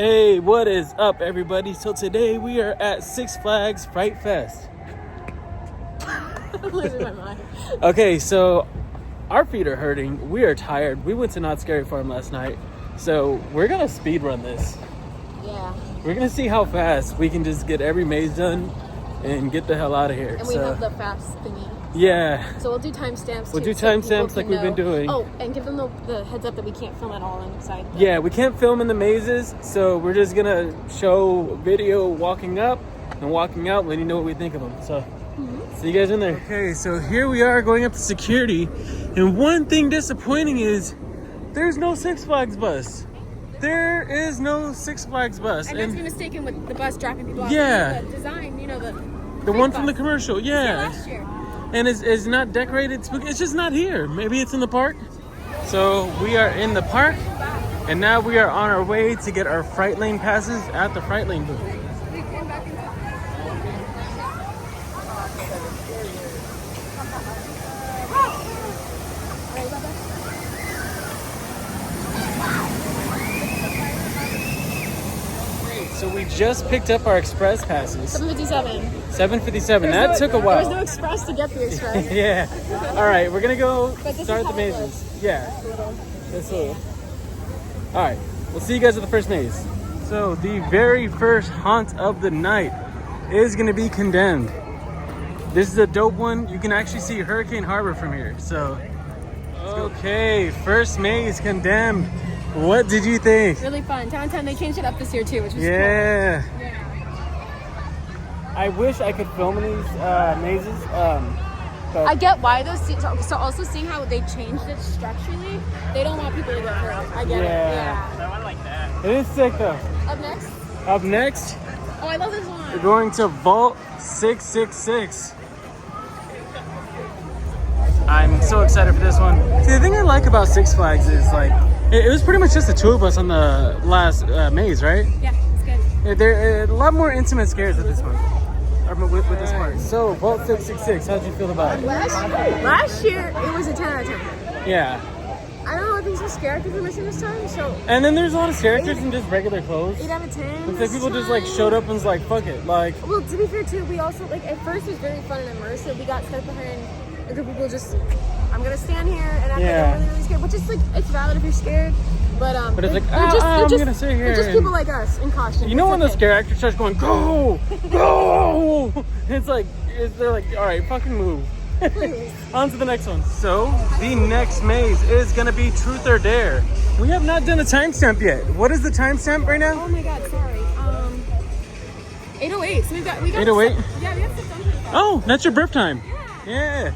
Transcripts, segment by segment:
Hey, what is up, everybody? So today we are at Six Flags Fright Fest. I'm losing my mind. Okay, so our feet are hurting. We are tired. We went to Not Scary Farm last night, so we're gonna speed run this. Yeah. We're gonna see how fast we can just get every maze done and get the hell out of here. And we have the fast thingy. Yeah. So we'll do timestamps. We'll do timestamps like we've been doing. Oh, and give them the heads up that we can't film at all inside. Yeah, we can't film in the mazes, so we're just gonna show video walking up and walking out, letting you know what we think of them. So, see you guys in there. Okay, so here we are going up to security, and one thing disappointing is there's no Six Flags bus. There is no Six Flags bus. And not to be mistaken with the bus dropping people off. Yeah. The design, the one from the commercial, yeah. Last year. And it's not decorated. It's just not here. Maybe it's in the park. So we are in the park, and now we are on our way to get our Fright Lane passes at the Fright Lane booth. So we just picked up our express passes. 7:57. 7:57. That took a while. There was no express to get the express. Yeah. All right, we're gonna go But this start is the how it mazes. Yeah. That's it. All right, we'll see you guys at the first maze. So the very first haunt of the night is gonna be Condemned. This is a dope one. You can actually see Hurricane Harbor from here. So, okay, first maze, Condemned. What did you think? Really fun. Downtown, they changed it up this year too, which was Yeah. cool. Yeah. I wish I could film in these mazes. But I get why those. So also seeing how they changed it structurally, they don't want people to get hurt. I get it. Yeah. So I like that. it is sick though. Up next. Up next, Oh, I love this one. we're going to Vault 666. I'm so excited for this one. See, the thing I like about Six Flags is like, it was pretty much just the two of us on the last maze, right? Yeah, it's good. Yeah, there are a lot more intimate scares with this one. Or with this part. So, Vault 666, how'd you feel about it? Last year, it was a 10 out of 10. Yeah. I don't know what things were characters were missing this time, so And then there's a lot of characters in just regular clothes. 8 out of 10. It's like people just like showed up and was like, fuck it. Like, Well, to be fair too, we also like at first it was very fun and immersive. We got stuck behind a group of people just, I'm gonna stand here and act like I'm really, really scared, which is like it's valid if you're scared, but it's like, they're just, I'm gonna sit here. They're just and- people like us in costume. You know when the It's okay. scare actor starts going, go, go. It's like, they're like, all right, fucking move. Please. On to the next one. So the next maze is gonna be Truth or Dare. We have not done a timestamp yet. What is the timestamp right now? Oh my god, sorry. 8:08. So we got 8:08? Yeah, we have stuff done. Oh, that's your birth time. Yeah.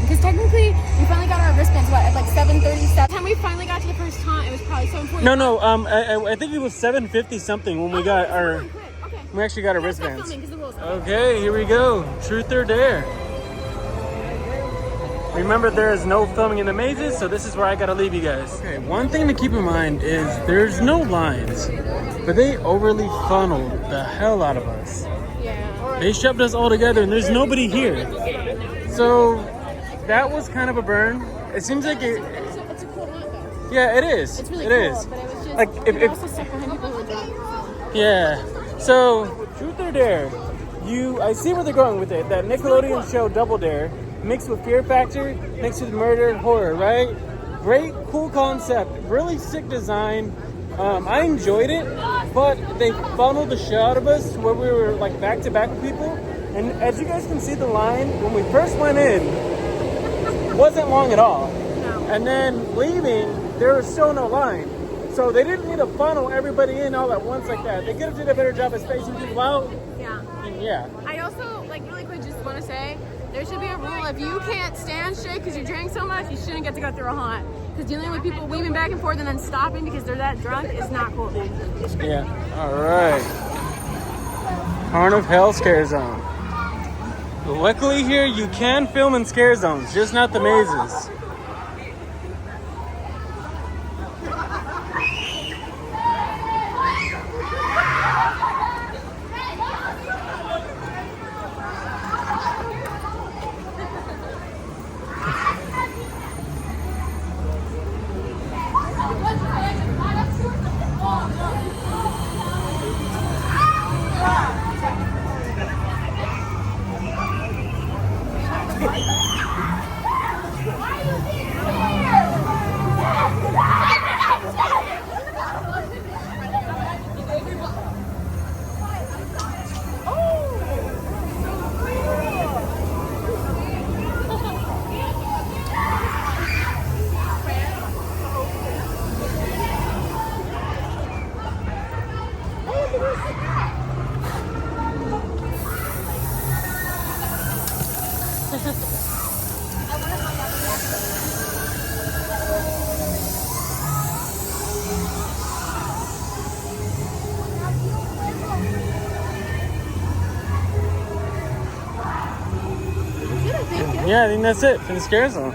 Because technically, we finally got our wristbands, at like 7:37. By the time we finally got to the first haunt, it was probably 7:40. No. I think it was 7:50 something when we got our. Okay. We actually got our Let's stop wristbands. filming 'cause the rules. Okay, here we go. Truth or Dare. Remember, there is no filming in the mazes, so this is where I gotta leave you guys. Okay, one thing to keep in mind is there's no lines, but they overly funneled the hell out of us. Yeah. They shoved us all together, and there's nobody here. So that was kind of a burn. It seems like it. It's a cool haunt though. Yeah, it is. It's really It cool, is. but it was just Like, we if- were also stuck behind people who were drunk. Yeah. So, Truth or Dare? I see where they're going with it. That Nickelodeon show Double Dare, mixed with Fear Factor, mixed with murder and horror, right? Great, cool concept. Really sick design. I enjoyed it, but they funneled the shit out of us to where we were like back to back with people. And as you guys can see, the line when we first went in wasn't long at all. No. And then leaving, there was still no line. So they didn't need to funnel everybody in all at once like that. They could have did a better job of spacing people out. Yeah. And yeah. I also, like, really quick, just want to say, there should be a rule. If you can't stand shit because you drank so much, you shouldn't get to go through a haunt. Because dealing with people weaving back and forth and then stopping because they're that drunk is not cool, dude. Yeah. All right. Horn of Hell Scare Zone. Luckily here, you can film in scare zones, just not the mazes. Yeah, I think that's it for the scare zone.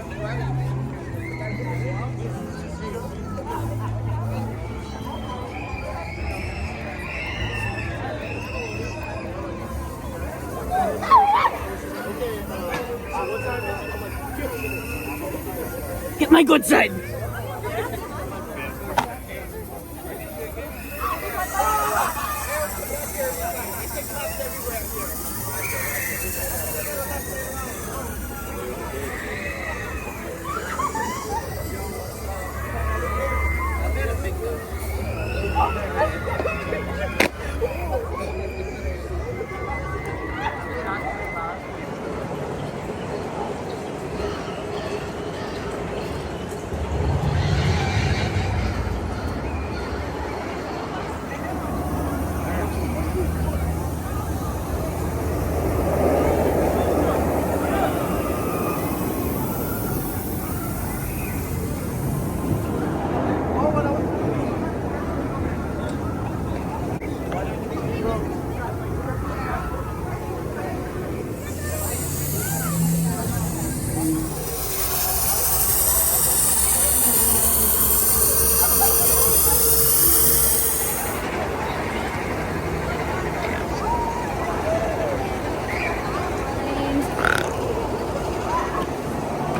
Get my good side.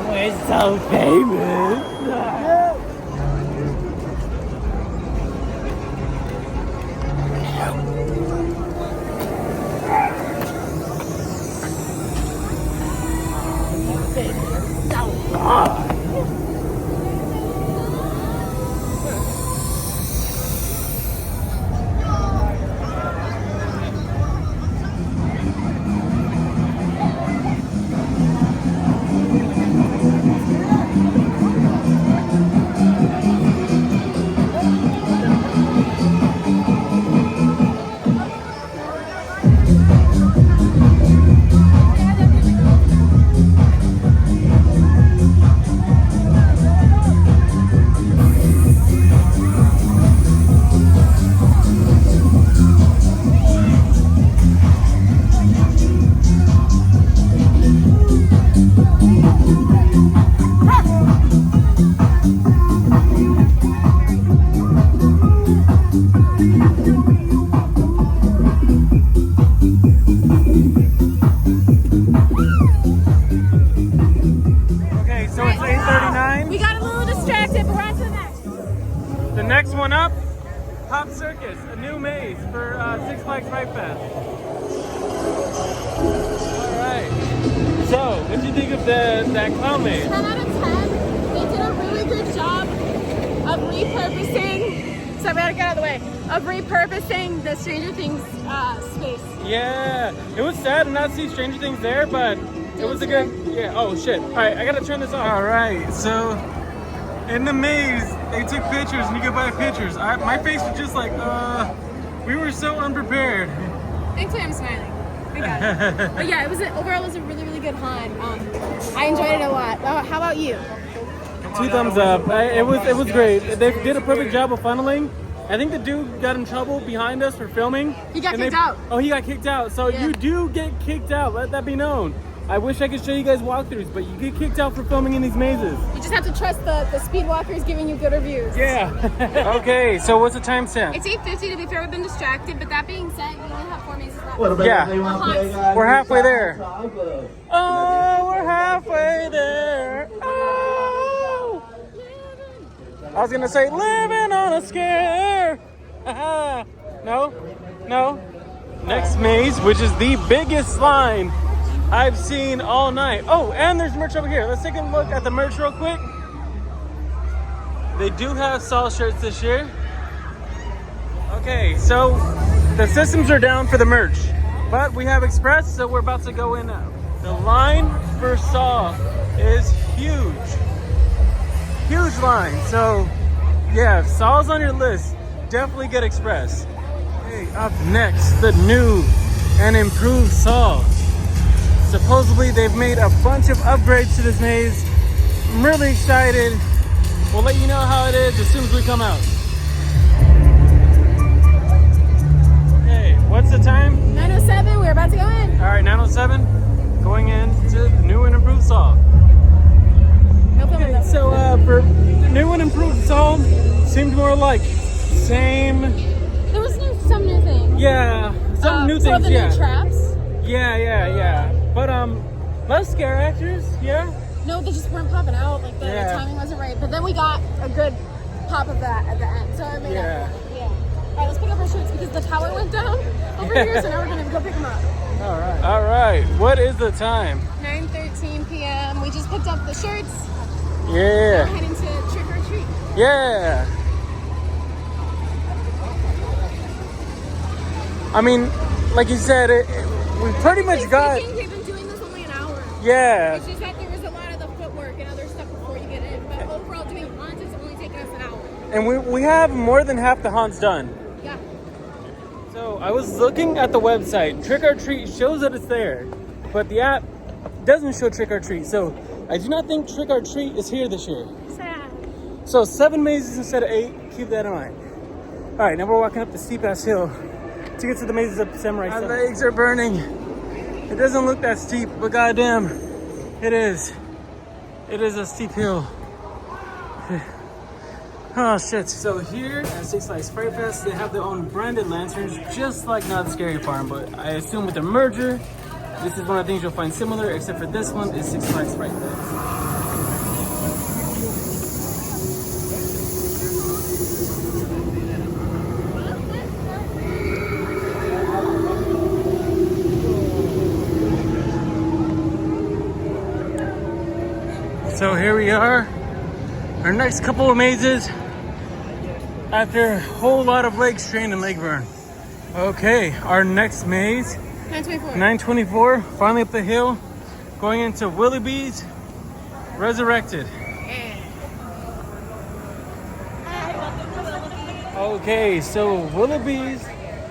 We're so famous. Okay, so it's 8:39. We got a little distracted, but we're on to the next. The next one up, Pop Circus, a new maze for Six Flags Fright Fest. All right. So, what do you think of that clown maze? 10 out of 10. They did a really good job of repurposing. So I gotta get out of the way. Of repurposing the Stranger Things space. Yeah, it was sad to not see Stranger Things there, but it was a good. Yeah. Oh shit! All right, I gotta turn this off. All right, so in the maze, they took pictures, and you could buy pictures. My face was just like, we were so unprepared. Thankfully, I'm smiling. We got it. But yeah, overall it was a really, really good hunt. I enjoyed it a lot. How about you? 2 thumbs up. It was great. They did a perfect job of funneling. I think the dude got in trouble behind us for filming. He got kicked out. Oh, he got kicked out. So Yeah. you do get kicked out. Let that be known. I wish I could show you guys walkthroughs, but you get kicked out for filming in these mazes. You just have to trust the speed walkers giving you good reviews. Yeah. Okay, so what's the timestamp? It's 8:50. To be fair, we've been distracted, but that being said, we only have 4 mazes left. Yeah. We're halfway there. Oh, we're halfway there. Oh. I was gonna say living on a scare. No. Next maze, which is the biggest line I've seen all night. Oh, and there's merch over here. Let's take a look at the merch real quick. They do have Saw shirts this year. Okay, so the systems are down for the merch, but we have Express, so we're about to go in now. The line for Saw is huge. Huge line. So yeah, if Saw's on your list, definitely get Express. Okay, up next, the new and improved Saw. Supposedly they've made a bunch of upgrades to this maze. I'm really excited. We'll let you know how it is as soon as we come out. Okay, what's the time? 9:07. We're about to go in. All right, 9:07. Going into the new and improved Saw. Yeah, some new things. the Yeah. new traps. Yeah. But less scare actors. Yeah. No, they just weren't popping out. Like the timing wasn't right. But then we got a good pop of that at the end. So it made up. Yeah. All right, let's pick up our shirts because the tower went down over here. So now we're gonna go pick them up. All right. What is the time? 9:13 p.m. We just picked up the shirts. Yeah. We're heading to trick or treat. Yeah. I mean, like you said, we pretty much got. We've been doing this only an hour. Yeah. It's just that there was a lot of the footwork and other stuff before you get in. But overall, doing haunts is only taking us an hour. And we have more than half the haunts done. Yeah. So I was looking at the website. Trick or Treat shows that it's there, but the app doesn't show Trick or Treat. So I do not think Trick or Treat is here this year. Sad. So 7 mazes instead of 8. Keep that in mind. All right, now we're walking up the steep ass hill to get to the mazes of Samurai. My legs are burning. It doesn't look that steep, but goddamn, it is. It is a steep hill. Oh shit. So here at Six Flags Fright Fest, they have their own branded lanterns, just like Not Scary Farm, but I assume with the merger, this is one of the things you'll find similar, except for this one is Six Flags Fright Fest. So here we are, our next couple of mazes after a whole lot of leg strain and leg burn. Okay, our next maze, 924, finally up the hill, going into Willoughby's Resurrected. Okay, so Willoughby's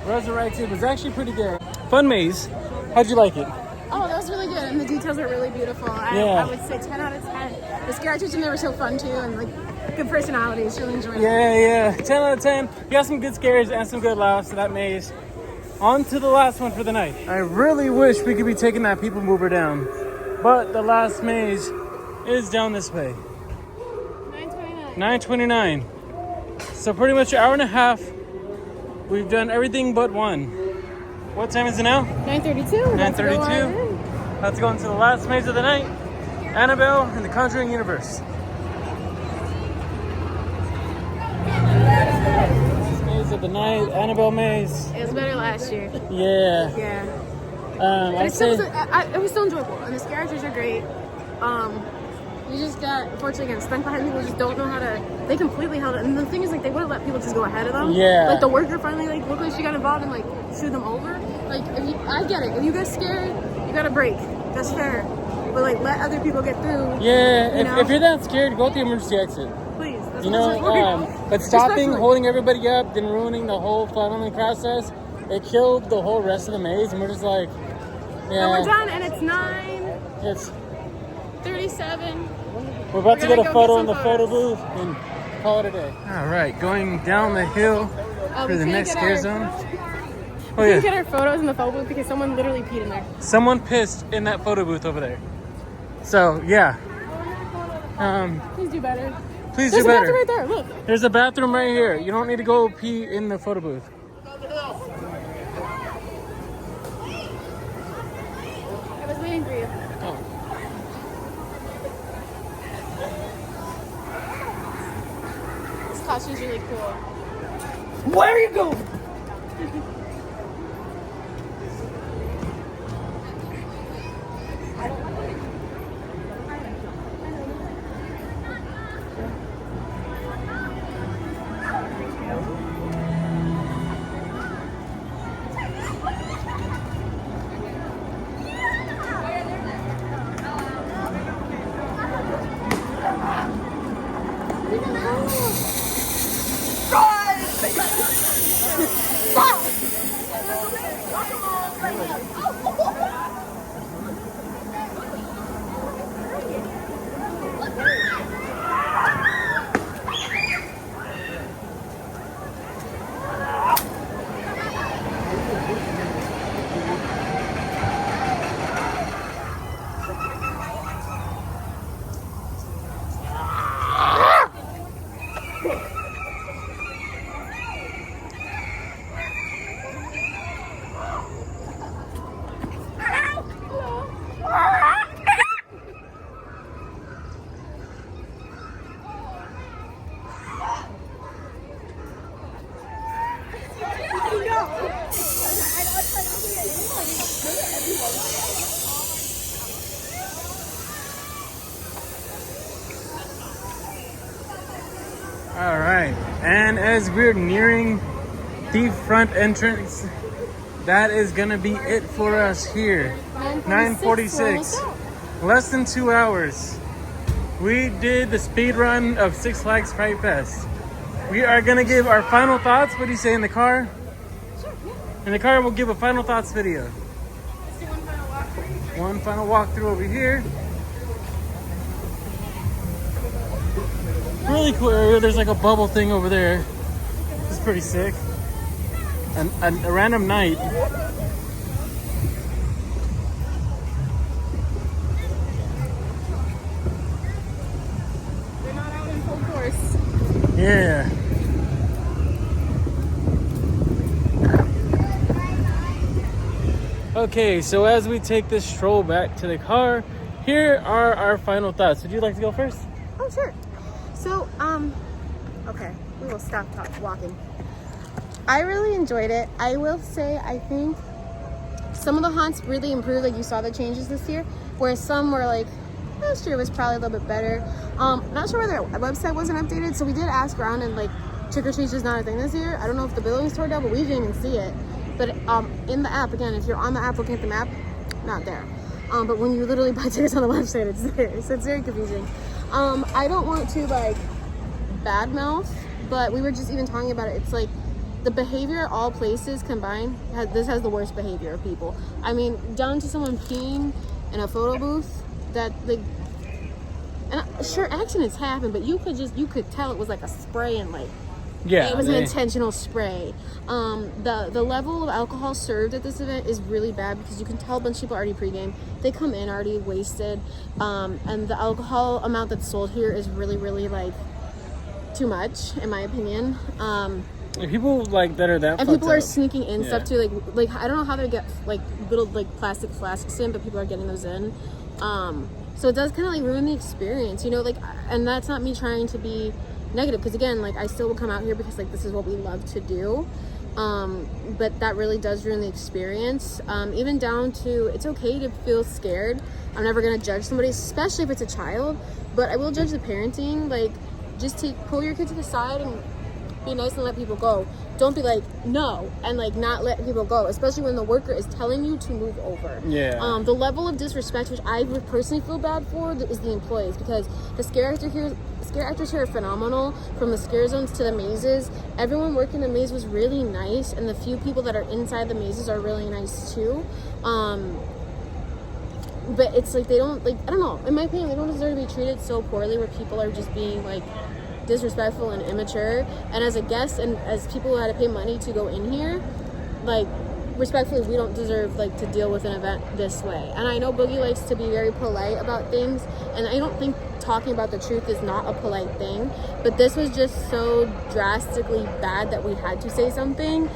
Resurrected was actually pretty good. Fun maze. How'd you like it? Oh, that was really good, and the details are really beautiful. I would say 10 out of 10. The scare actors in there were so fun too, and like good personalities. Really enjoyed it. Yeah, 10 out of 10. You got some good scares and some good laughs in that maze. On to the last one for the night. I really wish we could be taking that people mover down, but the last maze is down this way. 929. So pretty much an hour and a half. We've done everything but one. What time is it now? 9:32. 9:32. Let's go into the last maze of the night. Annabelle and the Conjuring Universe. Maze of the night, Annabelle maze. It was better last year. Yeah. But it was still enjoyable, and the scare actors are great. You just got, unfortunately, again, stuck behind people who just don't know how to. They completely held it, and the thing is, like, they would have let people just go ahead of them. Yeah. Like the worker finally, like, looked like she got involved and like threw them over. Like, I get it. If you get scared, you got to break. That's fair. But like, let other people get through. Yeah. If you're that scared, go to the emergency exit. Please. That's But stopping, holding everybody up, then ruining the whole funneling process, it killed the whole rest of the maze, and we're just like, yeah. And we're done, and it's 9:37. We're about to get a photo in the photo booth and call it a day. All right, going down the hill for the next scare zone. We didn't get our photos in the photo booth because someone literally peed in there. Someone pissed in that photo booth over there. So yeah. Please do better. There's a bathroom right there. Look. There's a bathroom right here. You don't need to go pee in the photo booth. I was waiting for you. Oh. This costume's really cool. Where are you going? All right, and as we're nearing the front entrance, that is gonna be it for us here. 9:46, less than 2 hours. We did the speed run of Six Flags Fright Fest. We are gonna give our final thoughts. What do you say in the car? Sure, yeah. In the car, we'll give a final thoughts video. Let's do one final walkthrough. One final walkthrough over here. Really cool area. There's like a bubble thing over there. It's pretty sick. And a random night. They're not out in full force. Yeah. Okay, so as we take this stroll back to the car, here are our final thoughts. Would you like to go first? Oh, sure. So, okay, we will stop walking. I really enjoyed it. I will say, I think some of the haunts really improved. Like, you saw the changes this year, whereas some were like, last year was probably a little bit better. Not sure whether our website wasn't updated, so we did ask around, and like, trick or treat is not a thing this year. I don't know if the building's tore down, but we didn't even see it. But in the app, again, if you're on the app looking at the map, not there. But when you literally buy tickets on the website, it's there. So it's very confusing. I don't want to like badmouth, but we were just even talking about it. It's like the behavior, all places combined, this has the worst behavior of people. I mean, down to someone peeing in a photo booth. That like, and sure, accidents happen, but you could tell it was like a spray and like. Yeah, it was an intentional spray. The level of alcohol served at this event is really bad because you can tell a bunch of people already pregame. They come in already wasted, and the alcohol amount that's sold here is really, really like too much, in my opinion. People like that are that. And people are up. sneaking in stuff too. Like I don't know how they get like little like plastic flasks in, but people are getting those in. So it does kind of like ruin the experience, you know. Like, and that's not me trying to be negative, because again, like, I still will come out here because like this is what we love to do, but that really does ruin the experience, even down to it's okay to feel scared. I'm never gonna judge somebody, especially if it's a child, but I will judge the parenting. Like, just pull your kid to the side and be nice and let people go. Don't be like no and like not let people go, especially when the worker is telling you to move over. Yeah. The level of disrespect, which I would personally feel bad for, is the employees, because the scare actors here are phenomenal. From the scare zones to the mazes, everyone working the maze was really nice, and the few people that are inside the mazes are really nice too. But it's like they don't, like, I don't know, in my opinion, they don't deserve to be treated so poorly, where people are just being like disrespectful and immature. And as a guest and as people who had to pay money to go in here, like, respectfully, we don't deserve like to deal with an event this way. And I know Boogie likes to be very polite about things, and I don't think talking about the truth is not a polite thing, but this was just so drastically bad that we had to say something.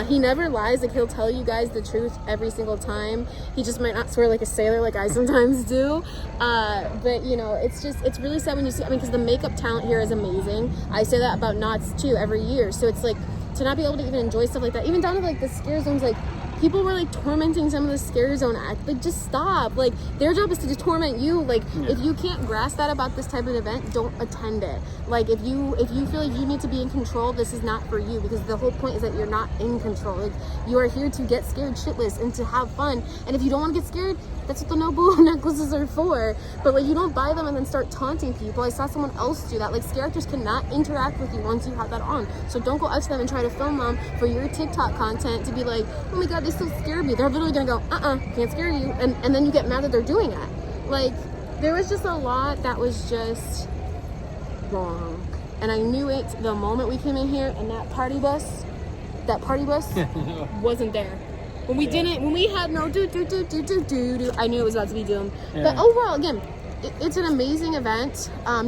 He never lies. Like, he'll tell you guys the truth every single time. He just might not swear like a sailor like I sometimes do. But you know, it's really sad when you see, I mean, because the makeup talent here is amazing. I say that about Knott's too every year. So it's like, to not be able to even enjoy stuff like that, even down to like the scare zones, like people were like tormenting some of the scare zone act. Like, just stop. Like, their job is to just torment you. Like, if you can't grasp that about this type of event, don't attend it. Like, if you feel like you need to be in control, this is not for you, because the whole point is that you're not in control. Like, you are here to get scared shitless and to have fun. And if you don't want to get scared, that's what the Nobu necklaces are for. But like, you don't buy them and then start taunting people. I saw someone else do that. Like, scare actors cannot interact with you once you have that on. So don't go up to them and try to film them for your TikTok content to be like, oh my god, they still scared me. They're literally gonna go, can't scare you. And then you get mad that they're doing that. Like, there was just a lot that was just wrong. And I knew it the moment we came in here, and that party bus wasn't there. When we had no do, I knew it was about to be doomed. Yeah. But overall, again, it's an amazing event. I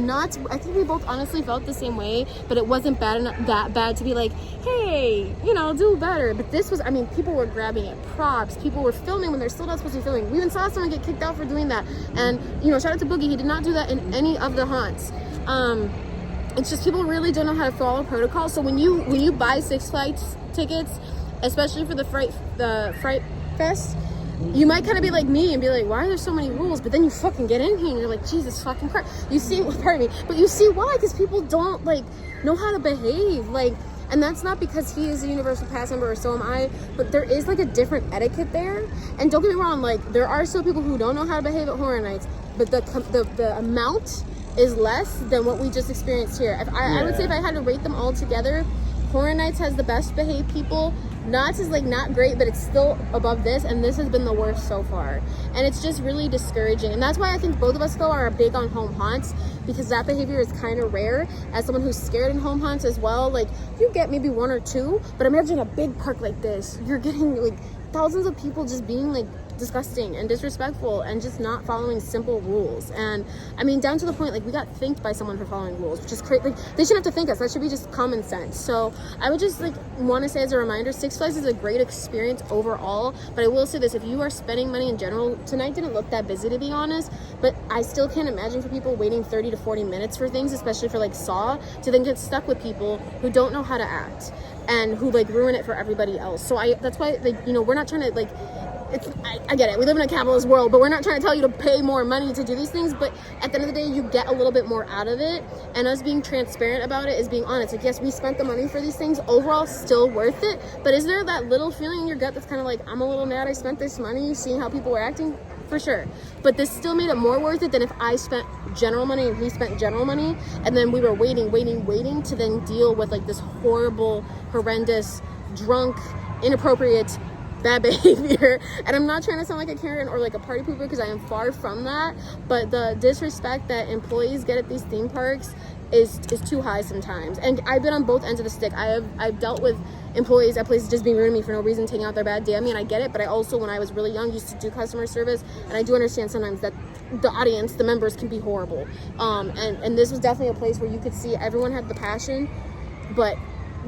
think we both honestly felt the same way, but it wasn't that bad to be like, hey, you know, do better. But this was, I mean, people were grabbing at props. People were filming when they're still not supposed to be filming. We even saw someone get kicked out for doing that. And, you know, shout out to Boogie. He did not do that in any of the haunts. It's just people really don't know how to follow protocol. So when you buy Six Flags tickets, especially for the Fright Fest, you might kind of be like me and be like, why are there so many rules? But then you fucking get in here and you're like, Jesus fucking Christ. You see, pardon me, but you see why? Because people don't like know how to behave. Like, and that's not because he is a universal pass member or so am I, but there is like a different etiquette there. And don't get me wrong, like there are still people who don't know how to behave at Horror Nights, but the amount is less than what we just experienced here. I would say if I had to rate them all together, Horror Nights has the best behaved people. Knott's is like not great, but it's still above this, and this has been the worst so far. And it's just really discouraging. And that's why I think both of us though are big on home haunts, because that behavior is kind of rare. As someone who's scared in home haunts as well, like you get maybe one or two, but imagine a big park like this, you're getting like thousands of people just being like disgusting and disrespectful and just not following simple rules. And I mean, down to the point like we got thanked by someone for following rules, which is crazy. Like they shouldn't have to thank us. That should be just common sense. So I would just like want to say as a reminder, Six Flags is a great experience overall, but I will say this, if you are spending money in general, tonight didn't look that busy to be honest, but I still can't imagine for people waiting 30 to 40 minutes for things, especially for like Saw, to then get stuck with people who don't know how to act and who like ruin it for everybody else. So that's why, like, you know, we're not trying to like, I get it, we live in a capitalist world, but we're not trying to tell you to pay more money to do these things, but at the end of the day you get a little bit more out of it, and us being transparent about it is being honest. Like, yes, we spent the money for these things, overall still worth it, but is there that little feeling in your gut that's kind of like, I'm a little mad I spent this money seeing how people were acting? For sure, but this still made it more worth it than if I spent general money and he spent general money, and then we were waiting to then deal with like this horrible, horrendous, drunk, inappropriate, bad behavior. And I'm not trying to sound like a Karen or like a party pooper, because I am far from that, but the disrespect that employees get at these theme parks is too high sometimes. And I've been on both ends of the stick. I've dealt with employees at places just being rude to me for no reason, taking out their bad day on me, and I get it, but I also, when I was really young, used to do customer service, and I do understand sometimes that the audience, the members, can be horrible. And this was definitely a place where you could see everyone had the passion, but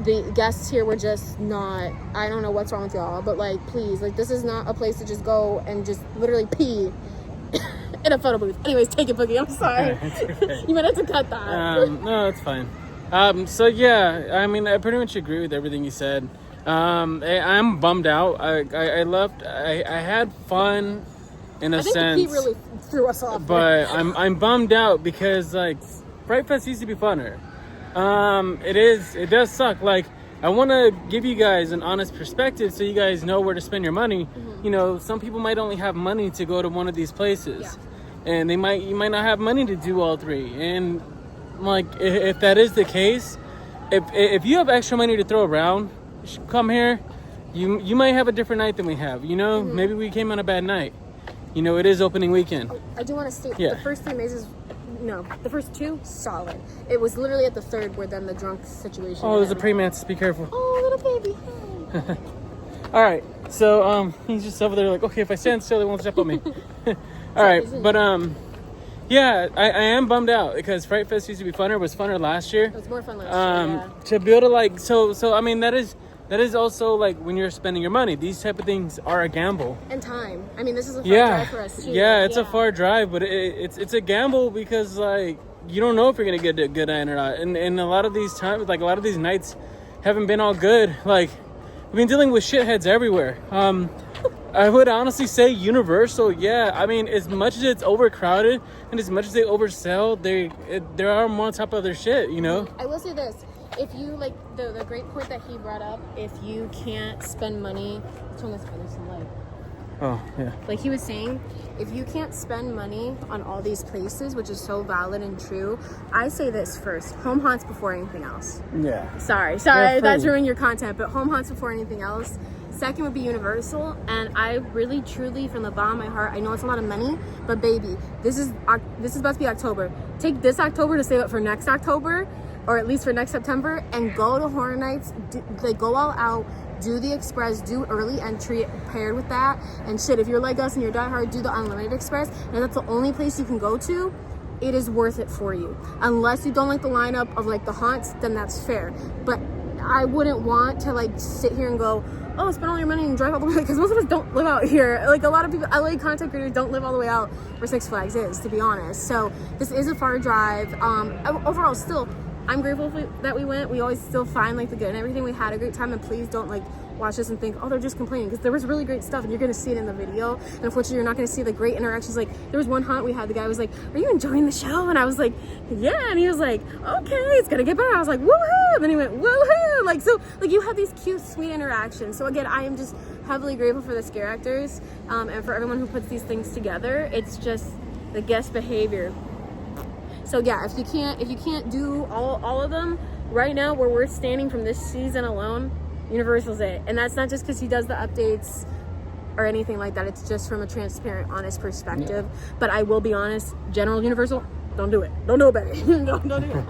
the guests here were just not, I don't know what's wrong with y'all, but like, please, like, this is not a place to just go and just literally pee in a photo booth. Anyways, take it, Boogie. I'm sorry. Okay. You might have to cut that. No, it's fine. So yeah, I mean, I pretty much agree with everything you said. I'm bummed out. I left. I had fun in a sense. I think the pee really threw us off. But I'm bummed out because like Fright Fest used to be funner. It does suck. Like, I want to give you guys an honest perspective so you guys know where to spend your money. Mm-hmm. You know, some people might only have money to go to one of these places, and you might not have money to do all three. And like, if that is the case, if you have extra money to throw around, you should come here. You might have a different night than we have. You know, maybe we came on a bad night. You know, it is opening weekend. I do want to state the first 3 mazes. No, the first 2, solid. It was literally at the 3rd where then the drunk situation. Oh, there's a pre-mance. Be careful. Oh, little baby. Hi. All right. So he's just over there like, okay, if I stand still, they won't step on me. All right, but yeah, I am bummed out because Fright Fest used to be funner. It was funner last year. It was more fun last year. Yeah. To be able to like, so I mean that is also like when you're spending your money. These type of things are a gamble. And time. I mean, this is a far drive for us too. Yeah, it's a far drive, but it's a gamble because like you don't know if you're gonna get a good night or not. And a lot of these times, like a lot of these nights, haven't been all good. Like we've been dealing with shitheads everywhere. I would honestly say Universal. Yeah, I mean, as much as it's overcrowded and as much as they oversell, there are more on top of their shit. You know. I will say this. If you like the great point that he brought up, if you can't spend money, let's turn this on, there's some light. Oh yeah. Like he was saying, if you can't spend money on all these places, which is so valid and true, I say this first: home haunts before anything else. Yeah. Sorry, that's ruining your content, but home haunts before anything else. Second would be Universal, and I really, truly, from the bottom of my heart, I know it's a lot of money, but baby, this is about to be October. Take this October to save it for next October, or at least for next September, and go to Horror Nights. Go all out, do the Express, do early entry paired with that, and shit, if you're like us and you're diehard, do the Unlimited Express, and that's the only place you can go to. It is worth it for you. Unless you don't like the lineup of like the haunts, then that's fair. But I wouldn't want to like sit here and go, oh, spend all your money and drive all the way, because most of us don't live out here. Like a lot of people, LA content creators don't live all the way out where Six Flags is, to be honest. So this is a far drive. Overall, still, I'm grateful that we went. We always still find like the good and everything. We had a great time, and please don't like watch this and think, oh, they're just complaining, because there was really great stuff, and you're going to see it in the video. And unfortunately, you're not going to see the great interactions. Like, there was one haunt we had, the guy was like, are you enjoying the show? And I was like, yeah. And he was like, okay, it's going to get better. I was like, woohoo. And then he went, woohoo. Like, so, like, you have these cute, sweet interactions. So again, I am just heavily grateful for the scare actors, and for everyone who puts these things together. It's just the guest behavior. So yeah, if you can't do all of them right now, where we're standing from this season alone, Universal's it. And that's not just because he does the updates or anything like that. It's just from a transparent, honest perspective. Yeah. But I will be honest, General Universal, don't do it. Don't do it, baby. don't do it.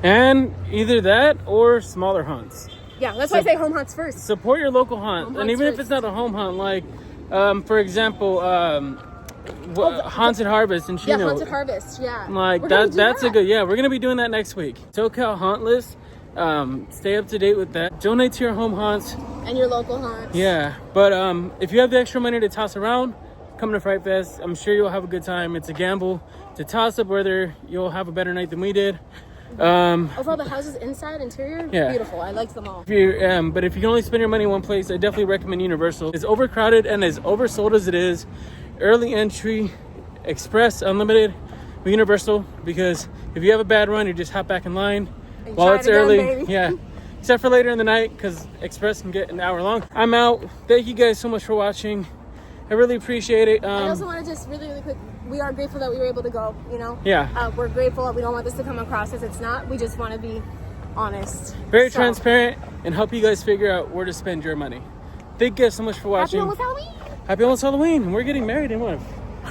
And either that or smaller haunts. Yeah, that's why I say home haunts first. Support your local haunt. And even if it's not a home haunt, like, for example, Haunted Harvest in Chino. Yeah, Haunted Harvest, yeah. Like, that's a good, yeah, we're going to be doing that next week. SoCal Haunt List. Stay up to date with that. Donate to your home haunts and your local haunts. Yeah, but if you have the extra money to toss around, come to Fright Fest. I'm sure you'll have a good time. It's a gamble to toss up whether you'll have a better night than we did. Overall, the houses inside, interior, yeah, beautiful. I liked them all. But if you can only spend your money in one place, I definitely recommend Universal. It's overcrowded and as oversold as it is. Early entry, express, unlimited with Universal, because if you have a bad run, you just hop back in line while it's early. Yeah, except for later in the night, because express can get an hour long. I'm out. Thank you guys so much for watching. I really appreciate it. I also want to just really quick, we are grateful that we were able to go, you know? Yeah. We're grateful. We don't want this to come across as it's not. We just want to be honest. Very transparent and help you guys figure out where to spend your money. Thank you guys so much for watching. Happy almost Halloween. Happy almost Halloween. We're getting married in what?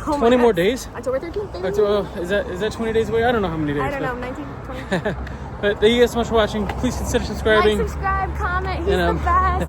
20 more days? October 13th. Is that 20 days away? I don't know how many days. I don't know, 19, 20. But thank you guys so much for watching. Please consider subscribing. Like, subscribe, comment. He's the best.